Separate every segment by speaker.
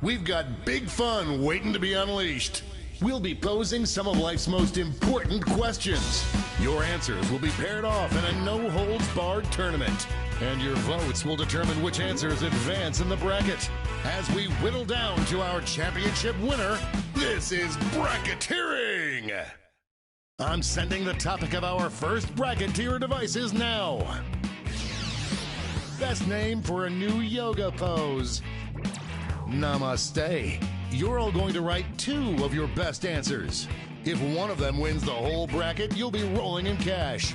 Speaker 1: We've got big fun waiting to be unleashed. We'll be posing some of life's most important questions. Your answers will be paired off in a no-holds-barred tournament. And your votes will determine which answers advance in the bracket. As we whittle down to our championship winner, this is bracketeering! I'm sending the topic of our first bracket to your devices now. Best name for a new yoga pose. Namaste. You're all going to write 2 of your best answers. If one of them wins the whole bracket, you'll be rolling in cash.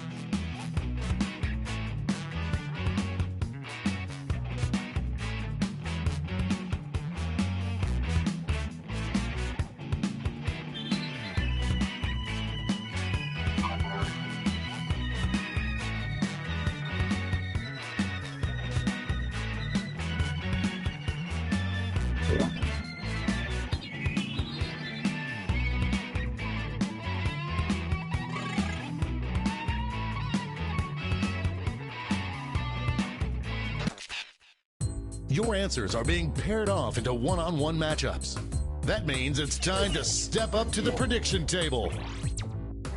Speaker 1: Your answers are being paired off into one-on-one matchups. That means it's time to step up to the prediction table.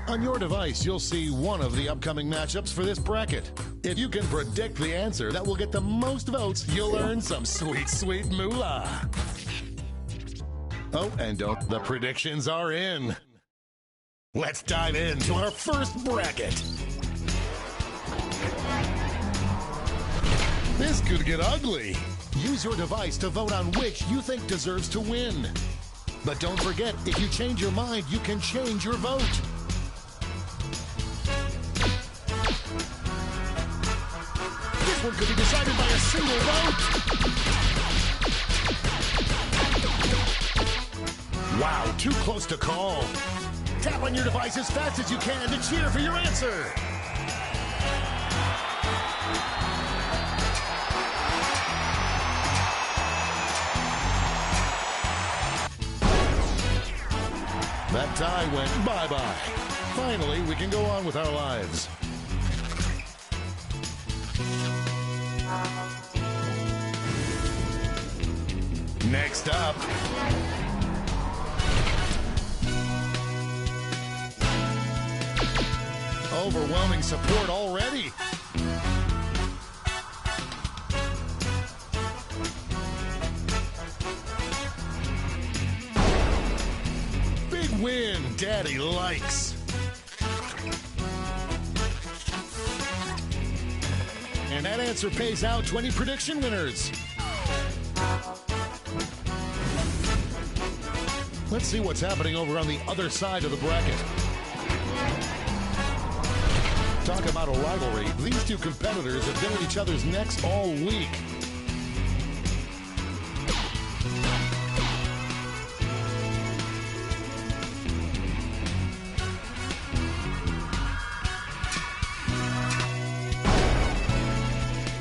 Speaker 1: On your device, you'll see one of the upcoming matchups for this bracket. If you can predict the answer that will get the most votes, you'll earn some sweet, sweet moolah. Oh, and the predictions are in. Let's dive into our first bracket. This could get ugly. Use your device to vote on which you think deserves to win. But don't forget, if you change your mind, you can change your vote. This one could be decided by a single vote. Wow, too close to call. Tap on your device as fast as you can to cheer for your answer. That tie went bye-bye. Finally, we can go on with our lives. Next up. Overwhelming support already. Win, Daddy likes. And that answer pays out 20 prediction winners. Let's see what's happening over on the other side of the bracket. Talk about a rivalry. These two competitors have been at each other's necks all week.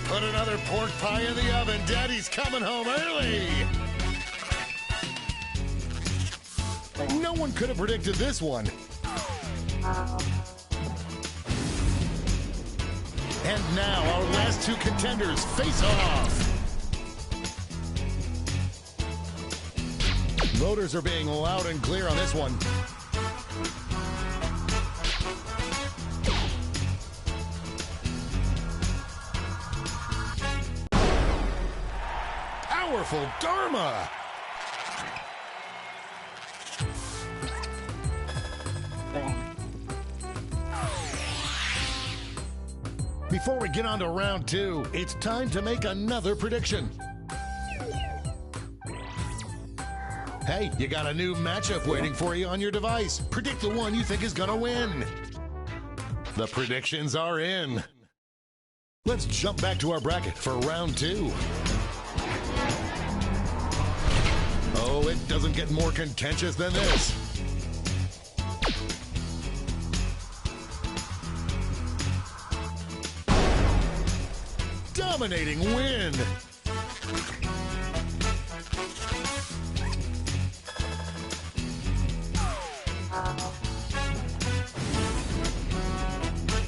Speaker 1: Put another pork pie in the oven. Daddy's coming home early. No one could have predicted this one. And now our last 2 contenders face off. Voters are being loud and clear on this one. Powerful Dharma! Before we get on to round 2, it's time to make another prediction. Hey, you got a new matchup waiting for you on your device. Predict the one you think is gonna win. The predictions are in. Let's jump back to our bracket for round 2. Oh, it doesn't get more contentious than this. Dominating win.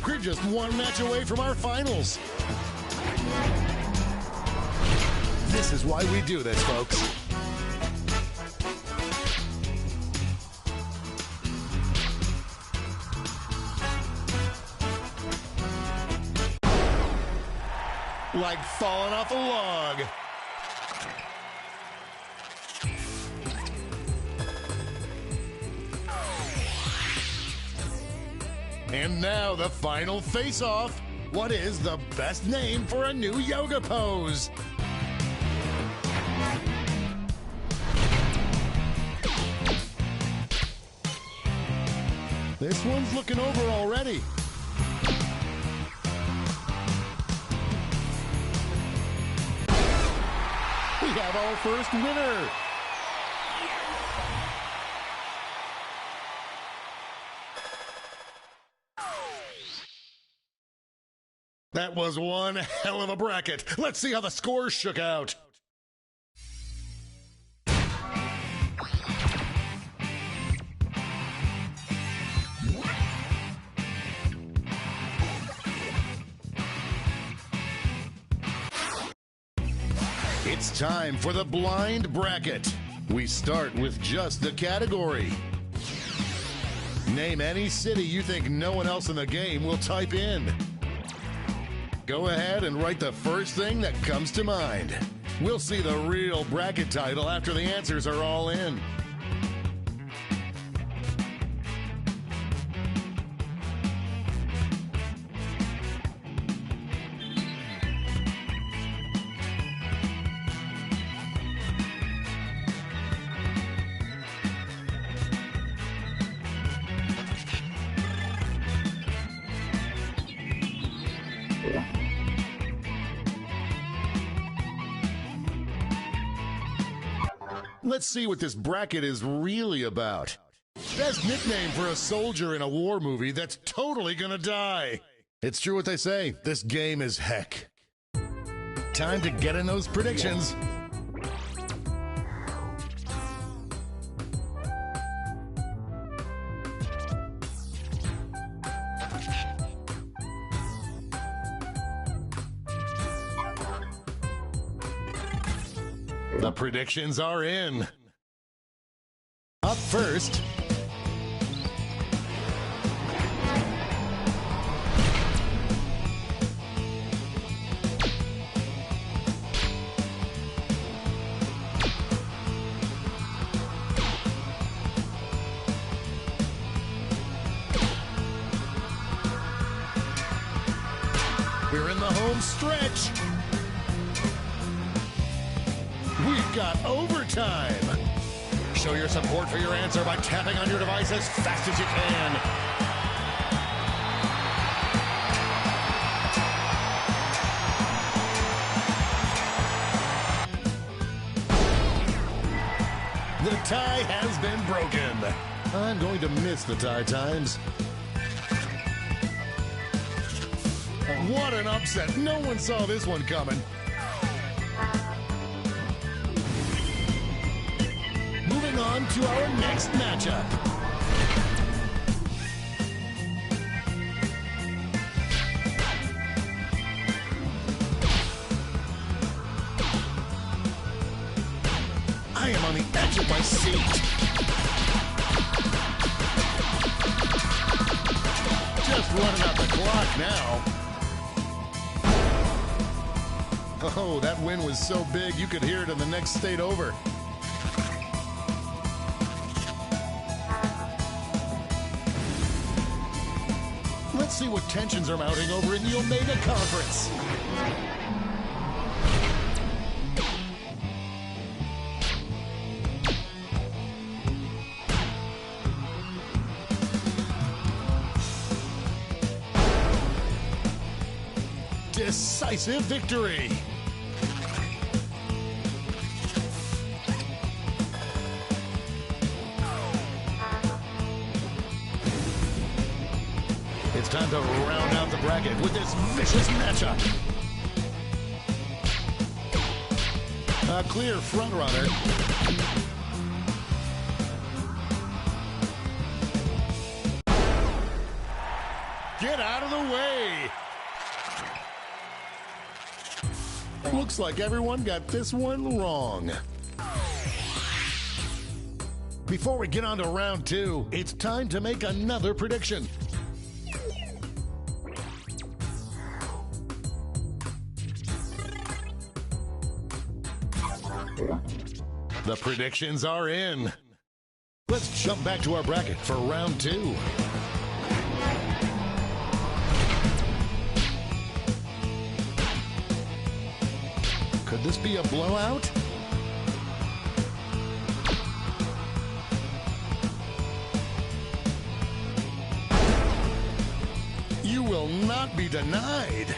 Speaker 1: We're just one match away from our finals. This is why we do this, folks. like falling off a log. And now the final face-off. What is the best name for a new yoga pose? This one's looking over already. We have our first winner. That was one hell of a bracket. Let's see how the scores shook out. It's time for the blind bracket. We start with just the category. Name any city you think no one else in the game will type in. Go ahead and write the first thing that comes to mind. We'll see the real bracket title after the answers are all in. Let's see what this bracket is really about. Best nickname for a soldier in a war movie that's totally gonna die. It's true what they say, this game is heck. Time to get in those predictions. The predictions are in. Up first, we're in the home stretch. We've got overtime. Show your support for your answer by tapping on your device as fast as you can. The tie has been broken. I'm going to miss the tie times. What an upset. No one saw this one coming. Moving on to our next matchup. I am on the edge of my seat. Just running out the clock now. Oh, that win was so big you could hear it in the next state over. Let's see what tensions are mounting over in the Omega Conference. Decisive victory. It's time to round out the bracket with this vicious matchup. A clear frontrunner. Get out of the way. Looks like everyone got this one wrong. Before we get on to round two, it's time to make another prediction. The predictions are in. Let's jump back to our bracket for round 2. Could this be a blowout? You will not be denied.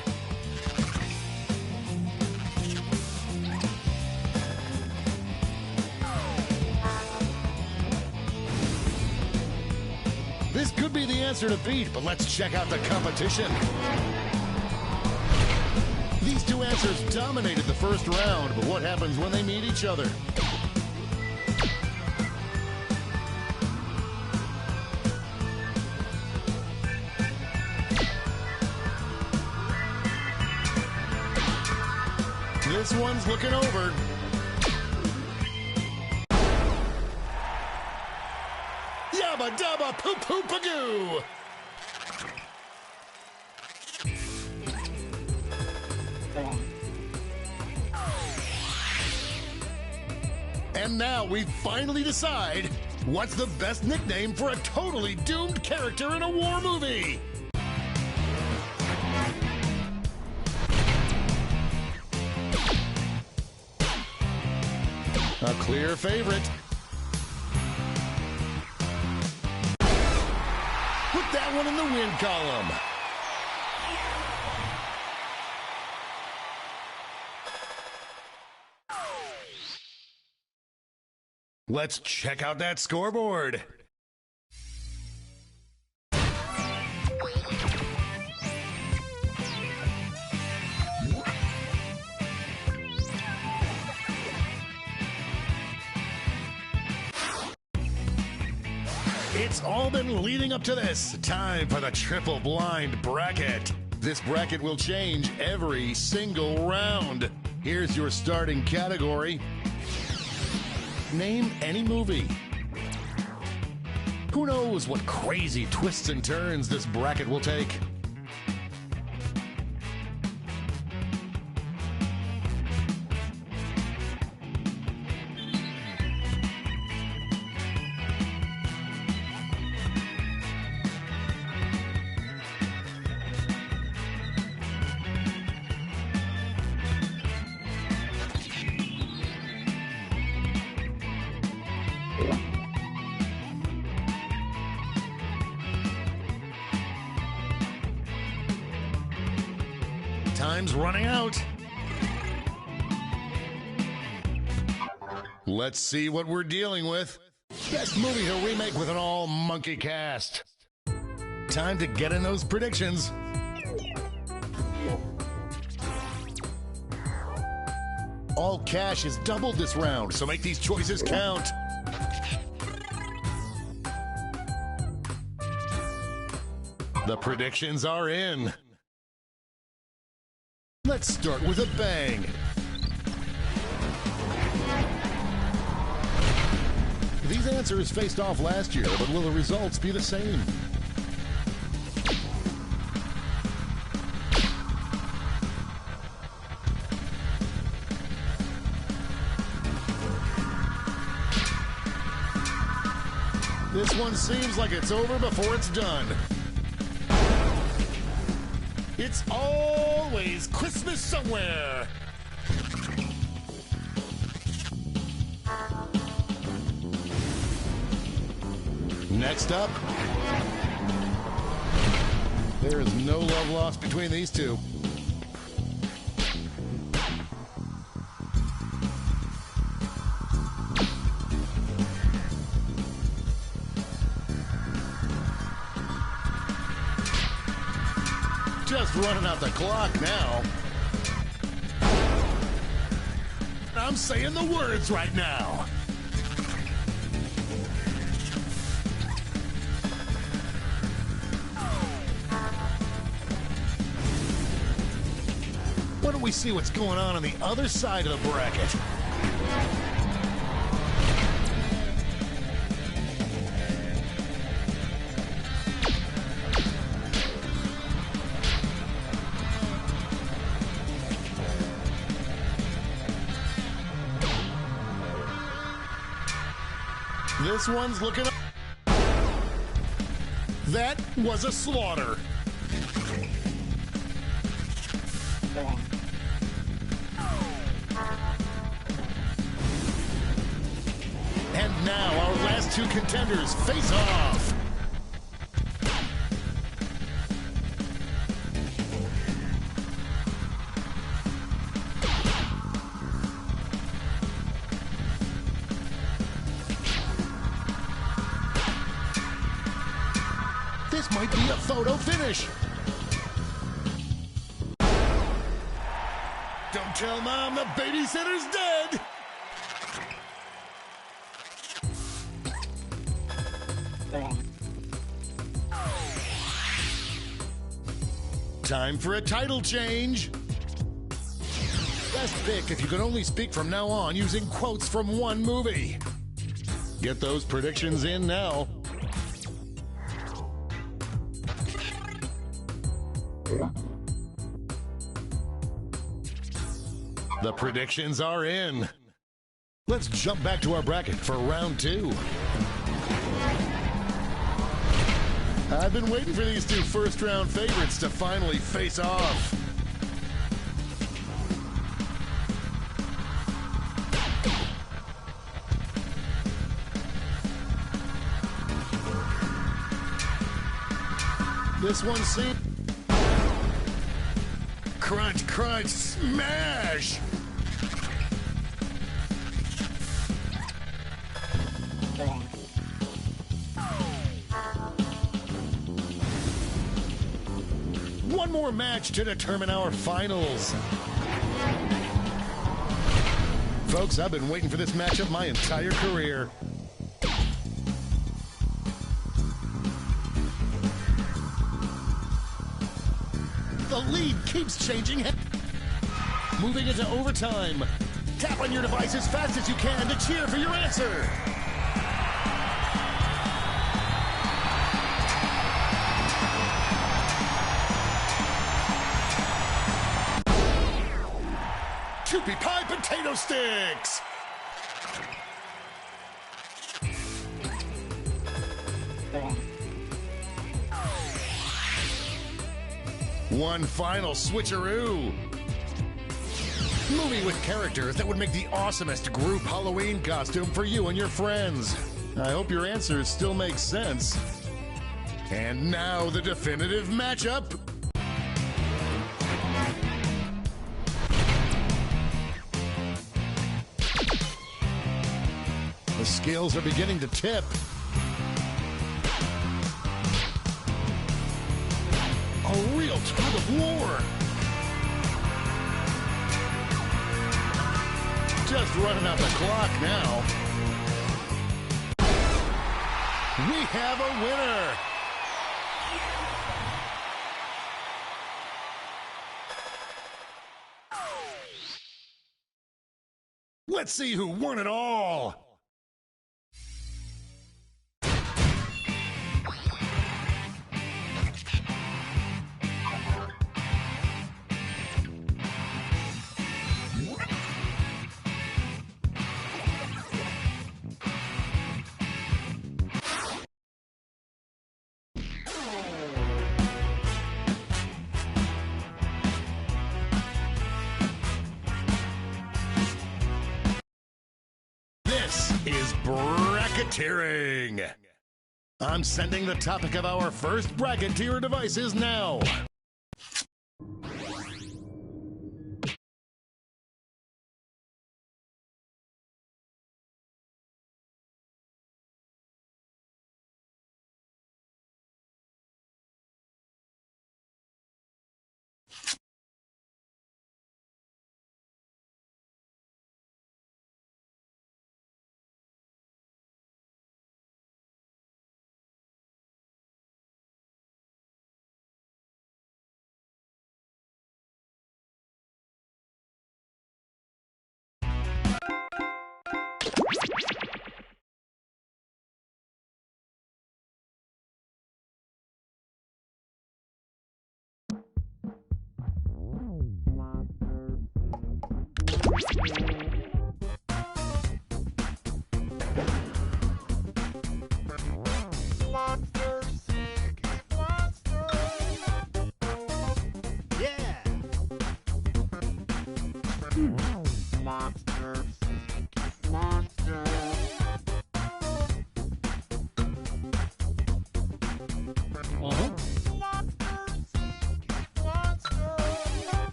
Speaker 1: This could be the answer to beat, but let's check out the competition. These two answers dominated the first round, but what happens when they meet each other? This one's looking over. Yabba dabba poo poo pagoo. And now we finally decide what's the best nickname for a totally doomed character in a war movie. A clear favorite. Put that one in the win column. Let's check out that scoreboard. It's all been leading up to this. Time for the triple blind bracket. This bracket will change every single round. Here's your starting category. Name any movie. Who knows what crazy twists and turns this bracket will take? Time's running out. Let's see what we're dealing with. Best movie to remake with an all-monkey cast. Time to get in those predictions. All cash is doubled this round, so make these choices count. The predictions are in. Let's start with a bang. These answers faced off last year, but will the results be the same? This one seems like it's over before it's done. It's always Christmas somewhere. Next up, there is no love lost between these two. Just running out the clock now. I'm saying the words right now. Why don't we see what's going on the other side of the bracket? This one's looking up. That was a slaughter. And now our last two contenders face off. This might be a photo finish. Don't tell Mom the babysitter's dead. Time for a title change. Best pick if you could only speak from now on using quotes from one movie. Get those predictions in now. The predictions are in. Let's jump back to our bracket for round two. I've been waiting for these two first-round favorites to finally face off. This one seems... Crunch, crunch, smash! One more match to determine our finals. Folks, I've been waiting for this matchup my entire career. The lead keeps changing. Moving into overtime. Tap on your device as fast as you can to cheer for your answer. Kewpie Pie Potato Sticks! One final switcheroo. Movie with characters that would make the awesomest group Halloween costume for you and your friends. I hope your answers still make sense. And now the definitive matchup. The scales are beginning to tip. A real tug of war. Just running out the clock now. We have a winner. Let's see who won it all. This is bracketeering. I'm sending the topic of our first bracket to your devices now.
Speaker 2: Monster. Monster.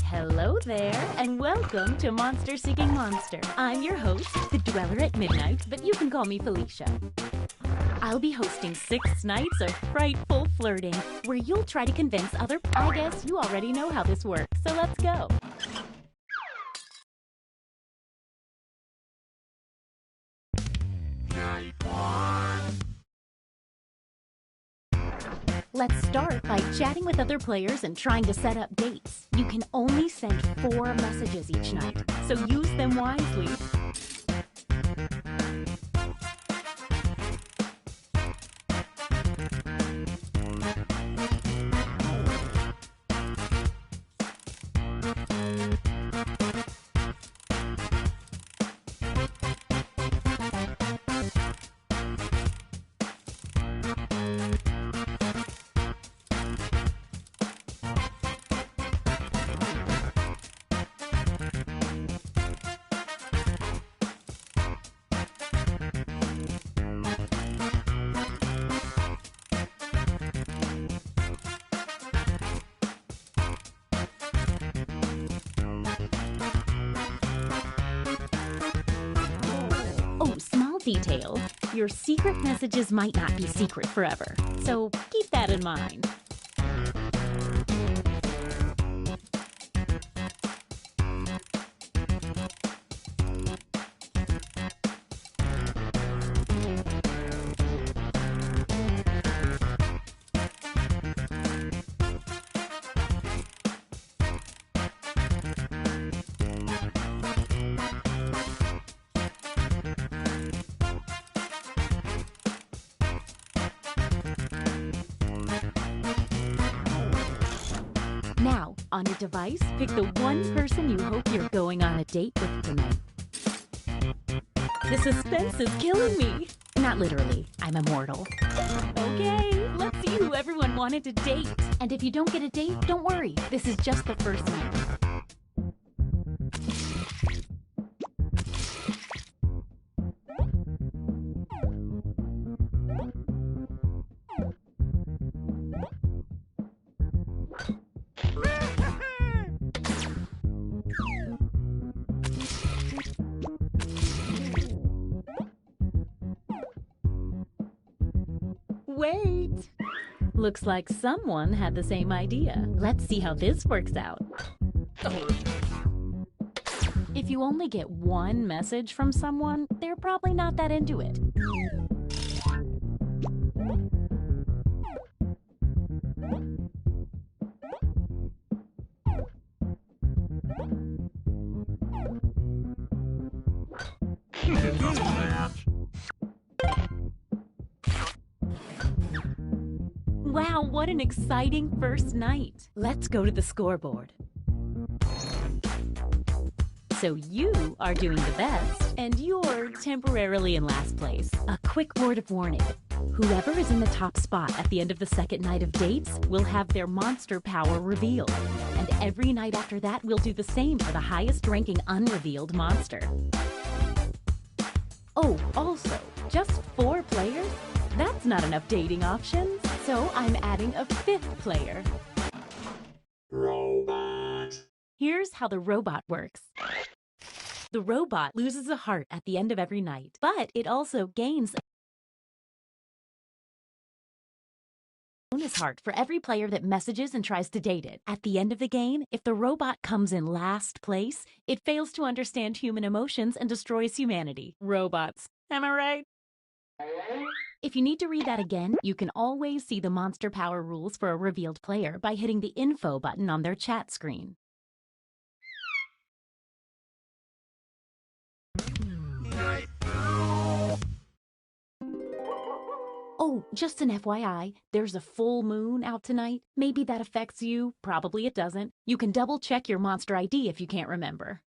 Speaker 3: Hello there, and welcome to Monster Seeking Monster. I'm your host, the Dweller at Midnight, but you can call me Felicia. I'll be hosting 6 nights of frightful flirting, where you'll try to convince other... I guess you already know how this works, so let's go. Let's start by chatting with other players and trying to set up dates. You can only send 4 messages each night, so use them wisely. Oh, small detail. Your secret messages might not be secret forever, so keep that in mind. Now, on your device, pick the one person you hope you're going on a date with tonight. The suspense is killing me. Not literally, I'm immortal. Okay, let's see who everyone wanted to date. And if you don't get a date, don't worry. This is just the first night. Wait! Looks like someone had the same idea. Let's see how this works out. If you only get one message from someone, they're probably not that into it. Wow, what an exciting first night. Let's go to the scoreboard. So you are doing the best, and you're temporarily in last place. A quick word of warning. Whoever is in the top spot at the end of the second night of dates will have their monster power revealed. And every night after that, we'll do the same for the highest ranking unrevealed monster. Oh, also, just 4 players? That's not enough dating options, so I'm adding a 5th player.
Speaker 2: Robot.
Speaker 3: Here's how the robot works. The robot loses a heart at the end of every night, but it also gains a bonus heart for every player that messages and tries to date it. At the end of the game, if the robot comes in last place, it fails to understand human emotions and destroys humanity. Robots. Am I right? If you need to read that again, you can always see the monster power rules for a revealed player by hitting the info button on their chat screen. Oh, Just an FYI, there's a full moon out tonight. Maybe that affects you. Probably it doesn't. You can double check your monster ID if you can't remember.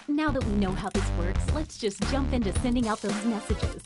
Speaker 3: Now that we know how this works, let's just jump into sending out those messages.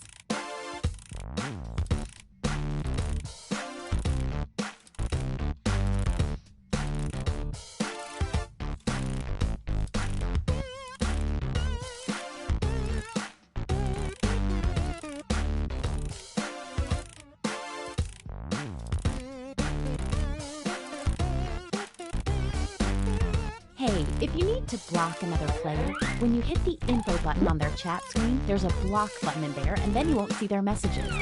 Speaker 3: Hey, if you need to block another player, when you hit the info button on their chat screen, there's a block button in there, and then you won't see their messages.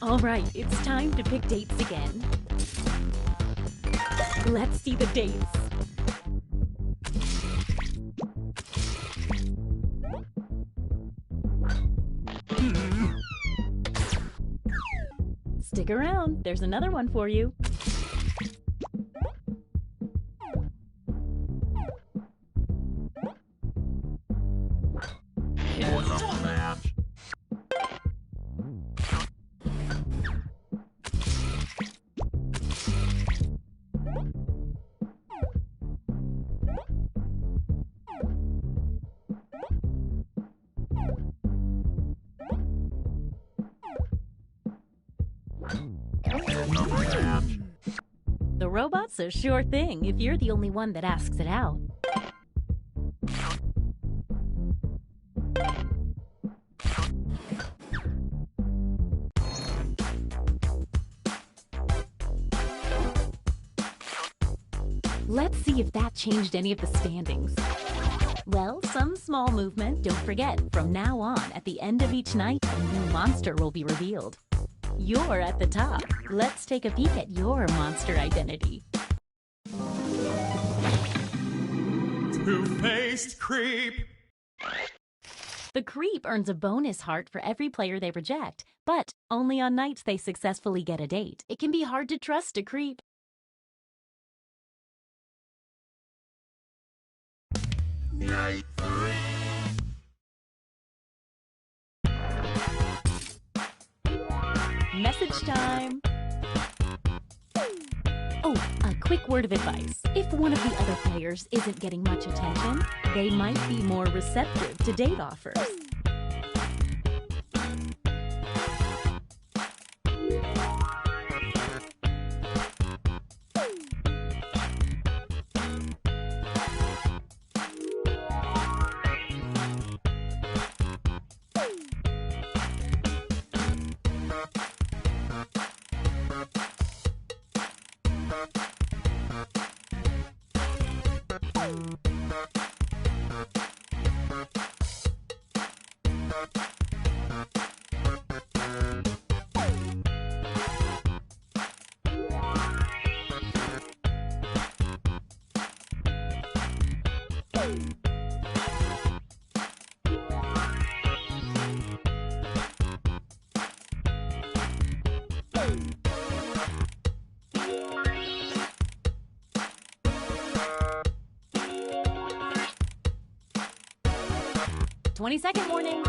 Speaker 3: All right, it's time to pick dates again. Let's see the dates. Stick around, there's another one for you. The robot's a sure thing if you're the only one that asks it out. Let's see if that changed any of the standings. Well, some small movement. Don't forget, from now on, at the end of each night, a new monster will be revealed. You're at the top. Let's take a peek at your monster identity.
Speaker 4: Two-faced creep.
Speaker 3: The creep earns a bonus heart for every player they reject, but only on nights they successfully get a date. It can be hard to trust a creep.
Speaker 2: Night 3.
Speaker 3: Message time! Oh, a quick word of advice. If one of the other players isn't getting much attention, they might be more receptive to date offers. "20-second warning."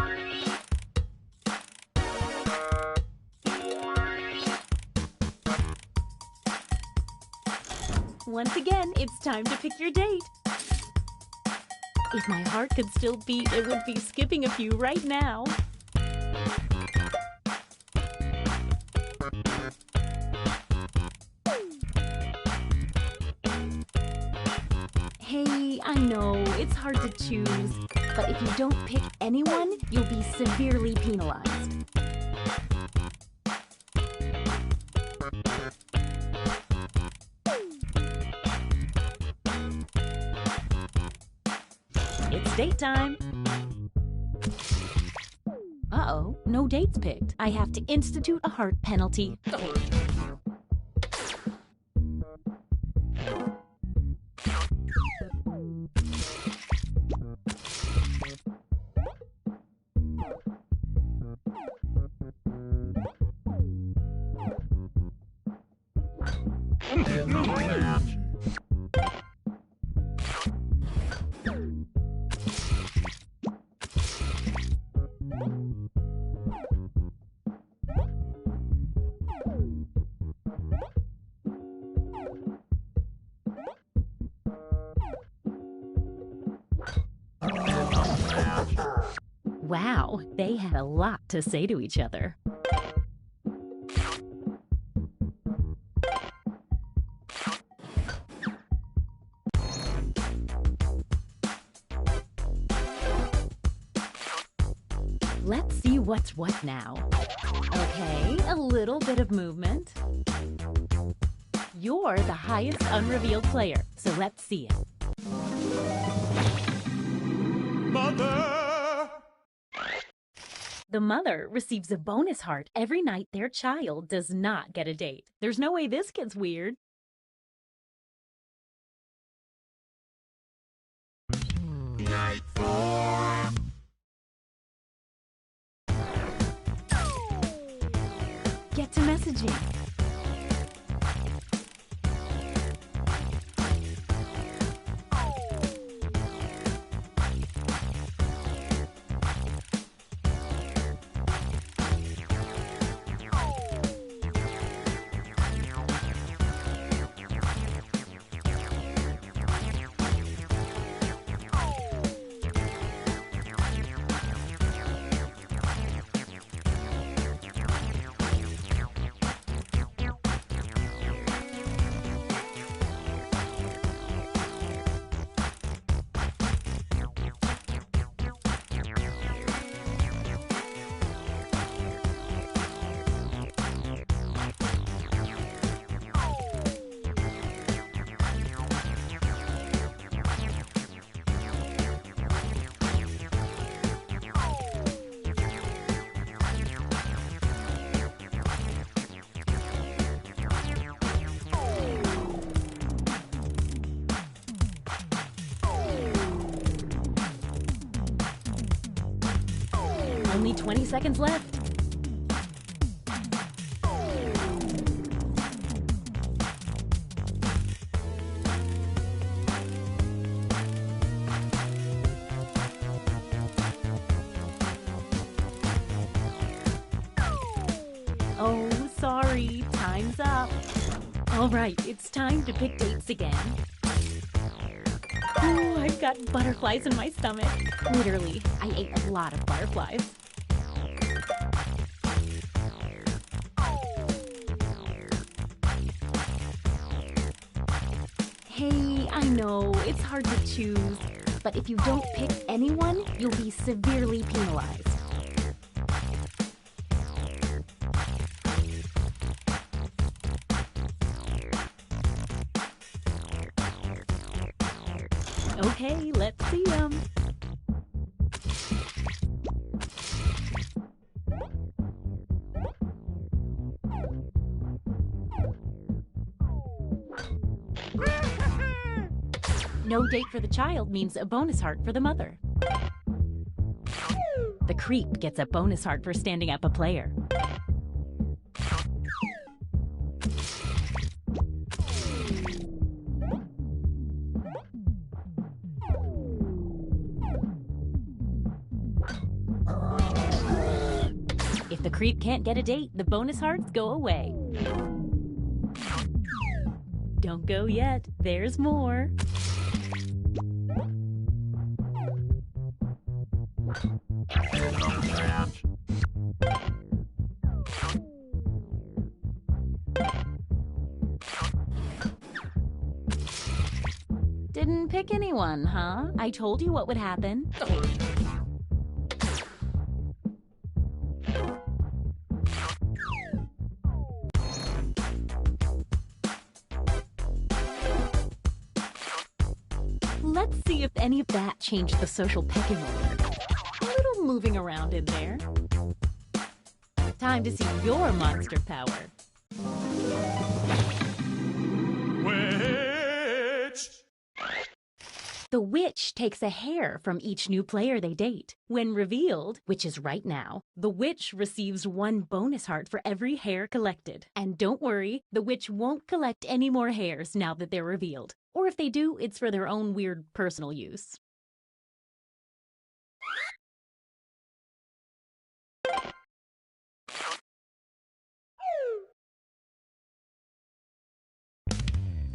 Speaker 3: Once again, it's time to pick your date. If my heart could still beat, it would be skipping a few right now. Hey, I know, it's hard to choose, but if you don't pick anyone, you'll be severely penalized. It's date date time. Uh-oh, no dates picked. I have to institute a heart penalty. Wow, they had a lot to say to each other. Let's see what's what now. Okay, a little bit of movement. You're the highest unrevealed player, so let's see it.
Speaker 2: Mother!
Speaker 3: The mother receives a bonus heart every night their child does not get a date. There's no way this gets weird.
Speaker 2: Night 4.
Speaker 3: Get to messaging. Only 20 seconds left. Oh, sorry, time's up. All right, it's time to pick dates again. Ooh, I've got butterflies in my stomach. Literally, I ate a lot of butterflies. Hey, I know, it's hard to choose, but if you don't pick anyone, you'll be severely penalized. Okay, let's see them. No date for the child means a bonus heart for the mother. The creep gets a bonus heart for standing up a player. If the creep can't get a date, the bonus hearts go away. Don't go yet, there's more. Didn't pick anyone, huh? I told you what would happen. Let's see if any of that changed the social pecking order. A little moving around in there. Time to see your monster power.
Speaker 2: Witch!
Speaker 3: The witch takes a hair from each new player they date. When revealed, which is right now, the witch receives 1 bonus heart for every hair collected. And don't worry, the witch won't collect any more hairs now that they're revealed. Or if they do, it's for their own weird personal use.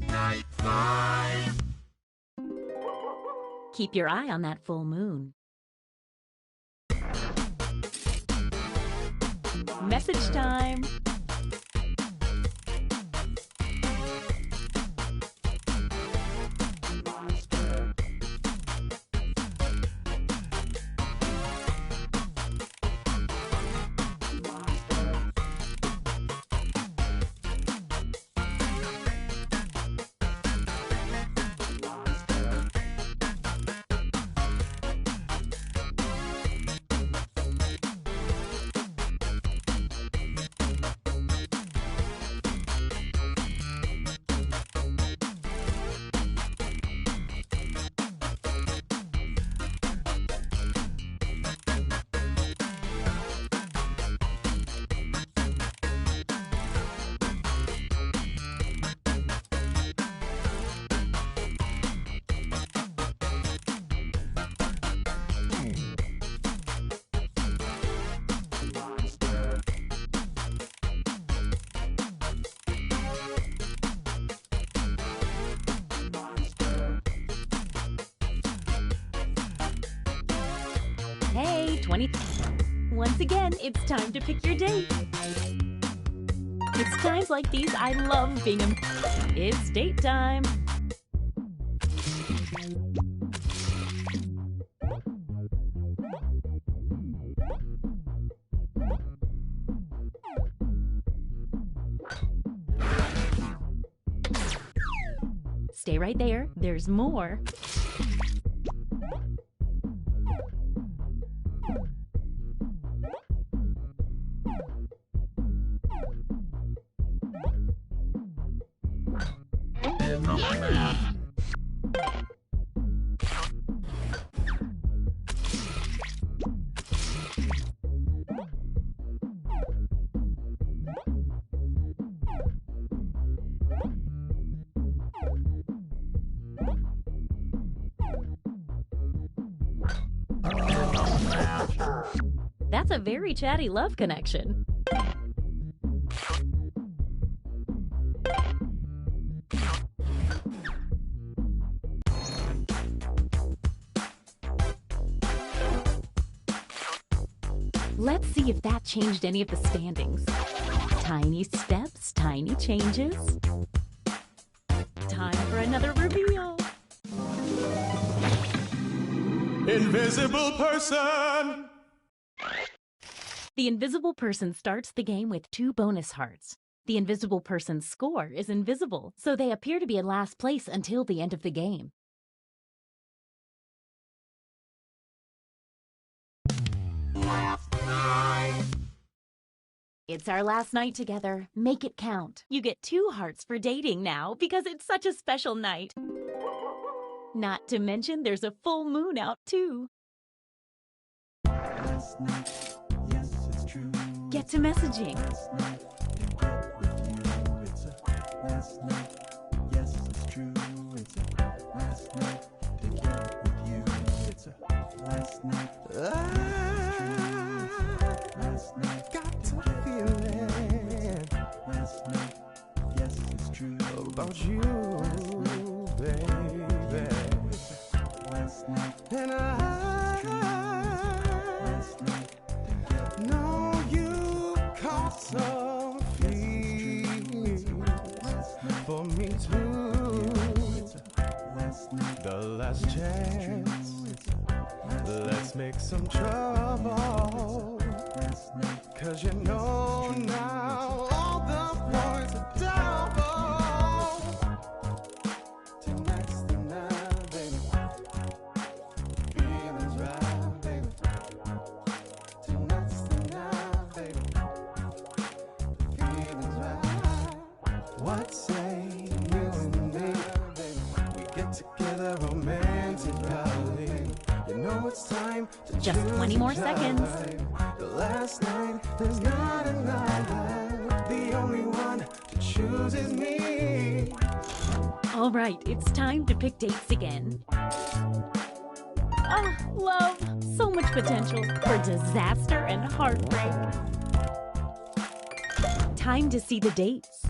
Speaker 2: Night 5.
Speaker 3: Keep your eye on that full moon. Message time! Hey, 20. Once again, it's time to pick your date. It's times like these I love being a... It's date time. Stay right there. There's more. That's a very chatty love connection. Let's see if that changed any of the standings. Tiny steps, tiny changes. Time for another reveal.
Speaker 2: Invisible person!
Speaker 3: The invisible person starts the game with 2 bonus hearts. The invisible person's score is invisible, so they appear to be in last place until the end of the game. It's our last night together. Make it count. You get 2 hearts for dating now because it's such a special night. Not to mention there's a full moon out too.
Speaker 4: Last night, yes, it's true.
Speaker 3: Get to messaging.
Speaker 4: Last night, to get with you. It's a last night, yes, it's true. It's a last night, to get with you. It's a last night, yes, it's true. Last night, got to feel it. Last night, yes, it's true. About you, baby. Last night, and know you caught some feelings for me too. The last chance, let's make some trouble. 'Cause you know now all the points are double. Tonight's the night, baby. time to
Speaker 3: Just
Speaker 4: choose
Speaker 3: 20
Speaker 4: a
Speaker 3: more seconds.
Speaker 4: guy. Last night, there's not another. The only one to choose is me.
Speaker 3: All right, it's time to pick dates again. Ah, love. So much potential for disaster and heartbreak. Time to see the dates.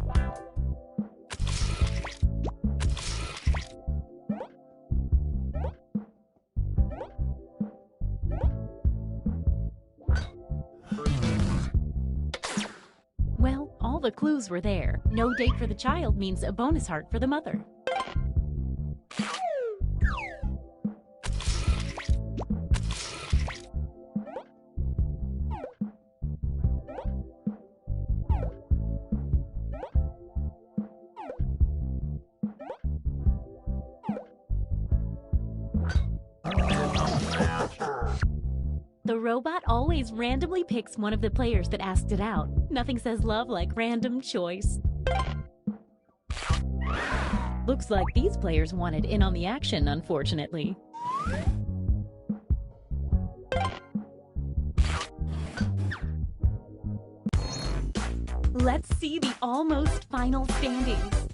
Speaker 3: Well, all the clues were there. No date for the child means a bonus heart for the mother. The robot always randomly picks one of the players that asked it out. Nothing says love like random choice. Looks like these players wanted in on the action, unfortunately. Let's see the almost final standings.